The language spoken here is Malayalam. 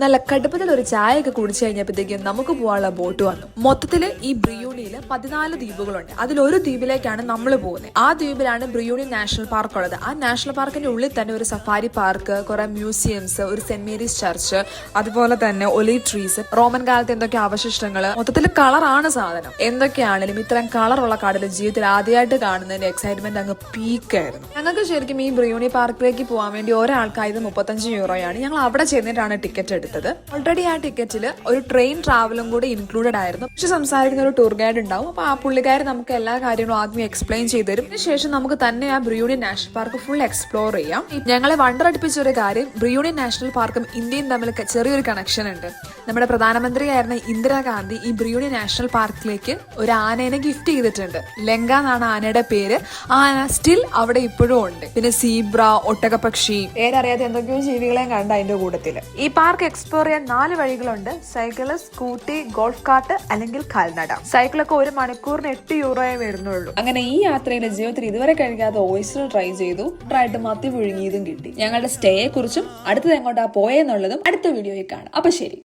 നല്ല കടുപ്പത്തിൽ ഒരു ചായയൊക്കെ കുടിച്ചു കഴിഞ്ഞപ്പോഴത്തേക്കും നമുക്ക് പോകാനുള്ള ബോട്ട് വന്നു. മൊത്തത്തില് ഈ ബ്രിയൂണിയിൽ 14 ദ്വീപുകളുണ്ട്. അതിലൊരു ദ്വീപിലേക്കാണ് നമ്മൾ പോകുന്നത്. ആ ദ്വീപിലാണ് ബ്രിയൂണി നാഷണൽ പാർക്ക് ഉള്ളത്. ആ നാഷണൽ പാർക്കിന്റെ ഉള്ളിൽ തന്നെ ഒരു സഫാരി പാർക്ക്, കുറെ മ്യൂസിയംസ്, ഒരു സെന്റ് മേരീസ് ചർച്ച്, അതുപോലെ തന്നെ ഒലീവ് ട്രീസ്, റോമൻ കാലത്തെ എന്തൊക്കെ അവശിഷ്ടങ്ങൾ, മൊത്തത്തിൽ കളറാണ് സാധനം. എന്തൊക്കെയാണെങ്കിലും ഇത്തരം കളറുള്ള കാടിൽ ജീവിതത്തിൽ ആദ്യമായിട്ട് കാണുന്നതിന്റെ എക്സൈറ്റ്മെന്റ് അങ്ങ് പീക്കായിരുന്നു. ഞങ്ങൾക്ക് ശരിക്കും ഈ ബ്രിയൂണി പാർക്കിലേക്ക് പോകാൻ വേണ്ടി ഒരാൾക്കായത് 35 യൂറോയാണ്. ഞങ്ങൾ അവിടെ ചെന്നിട്ടാണ് ടിക്കറ്റ് എടുത്തത്. ഓൾറെഡി ആ ടിക്കറ്റിൽ ഒരു ട്രെയിൻ ട്രാവലും കൂടി ഇൻക്ലൂഡഡ് ആയിരുന്നു. പക്ഷെ സംസാരിക്കുന്ന ഒരു ടൂർ ഗൈഡ് ഉണ്ടാവും. അപ്പൊ ആ പുള്ളിക്കാരൻ നമുക്ക് എല്ലാ കാര്യങ്ങളും ആദ്യം എക്സ്പ്ലെയിൻ ചെയ്തു തരും. അതിനുശേഷം നമുക്ക് തന്നെ ആ ബ്രിയൂണി നാഷണൽ പാർക്ക് ഫുൾ എക്സ്പ്ലോർ ചെയ്യാം. ഞങ്ങളെ വണ്ടർ അടിപ്പിച്ച ഒരു കാര്യം, ബ്രിയൂണി നാഷണൽ പാർക്കും ഇന്ത്യയും തമ്മിൽ ചെറിയൊരു കണക്ഷൻ ഉണ്ട്. നമ്മുടെ പ്രധാനമന്ത്രിയായിരുന്ന ഇന്ദിരാഗാന്ധി ഈ ബ്രിയൂണി നാഷണൽ പാർക്കിലേക്ക് ഒരു ആനേനെ ഗിഫ്റ്റ് ചെയ്തിട്ടുണ്ട്. ലങ്ക എന്നാണ് ആനയുടെ പേര്. ആന സ്റ്റിൽ അവിടെ ഇപ്പോഴും ഉണ്ട്. പിന്നെ സീബ്ര, ഒട്ടകപക്ഷി, പേരറിയാത്ത എന്തൊക്കെയോ ജീവികളെയും കണ്ട അതിന്റെ കൂട്ടത്തില്. ഈ പാർക്ക് എക്സ്പ്ലോർ ചെയ്യാൻ 4 വഴികളുണ്ട്. സൈക്കിള്, സ്കൂട്ടി, ഗോൾഫ് കാർട്ട് അല്ലെങ്കിൽ കാൽനട. സൈക്കിളൊക്കെ 1 മണിക്കൂറിന് 8 യൂറോയെ വരുന്നുള്ളൂ. അങ്ങനെ ഈ യാത്രയിൽ ജീവിതത്തിൽ ഇതുവരെ കഴിക്കാത്ത ഓയിസ്റ്റർ ട്രൈ ചെയ്തു. ആയിട്ട് മത്തി പുഴുങ്ങിയതും കിട്ടി. ഞങ്ങളുടെ സ്റ്റേയെ കുറിച്ചും അടുത്തത് എങ്ങോട്ടാ പോയെന്നുള്ളതും അടുത്ത വീഡിയോയിൽ കാണാം. അപ്പൊ ശരി.